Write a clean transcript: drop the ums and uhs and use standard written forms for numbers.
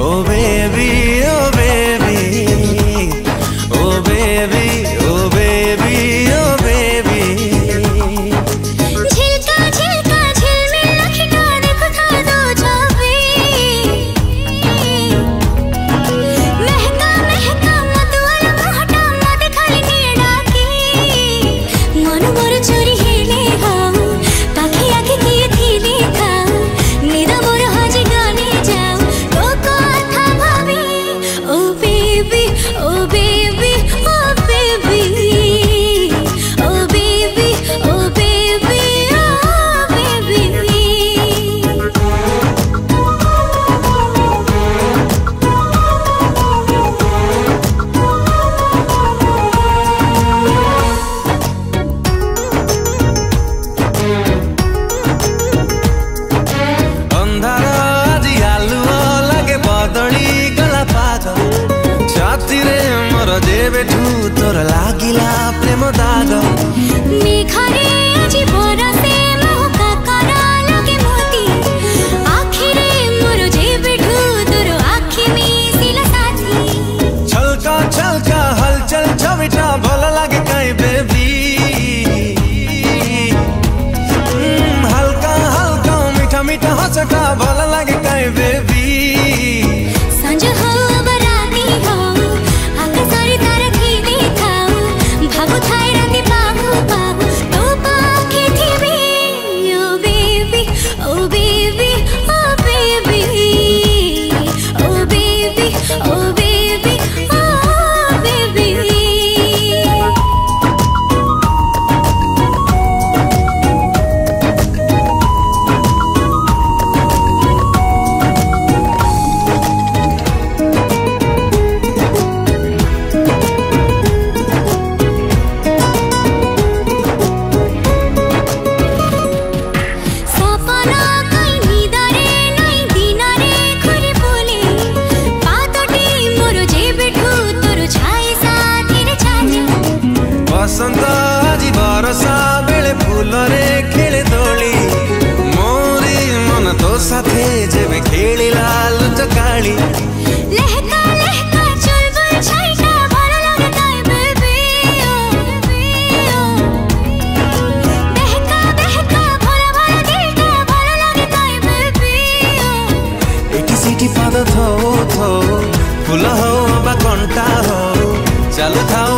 Oh baby, oh baby, oh baby, oh baby, oh baby। झिलका झिलका झिलमिल लखीटा देखो था दो छवि। महका महका मधुर मोहटा मत खाली नेड़ा की। मन मोर चोरी हेले हाउ पाखी आखी किए थी लिखा। निदा मोर हजी गाने जाओ तो कथा भाभी। Oh baby, oh baby, oh baby, oh baby, oh baby, oh baby। अंधार आजी आलुओ लागे बदली गला पाग। छातीरे मोर जेबेठू तोर लागिला प्रेम दाग। मेघारे आजी बरसे मोहका करा लगे मोती। आखिरे मोर जेबेठू तोर आखि मिसिला साथी। छलका छलका हलचल छविटा भल लागे काई बेबी। हल्का हल्का मीठा मीठा हंसटा भल लागे काई बेबी। संज हो बराती हो आकाशरे तारा खिली थाओ। भागो थाए राती पाहु पाहु तो पाखे थिबी। Oh baby, oh baby, oh baby, oh baby, oh baby, oh baby। सपना काई निदारे नाई दिनारे घुरी बोले। पातटी मोर जेबेठू तोर छाई साथीरे छाले। बसंत आजी बरसा बेले फूलरे खेले दोली। मोरी मन तो साथे जेबे खेलिला लुचकाली। लहका लहका चुलबुल छाईटा भल लागे ताई बेबी। बहका बहका भोला भोला दिलटा भल लागे ताई बेबी। एटी सिटी पाद थो थो फूल हो बा कंटा हो चालू थाओ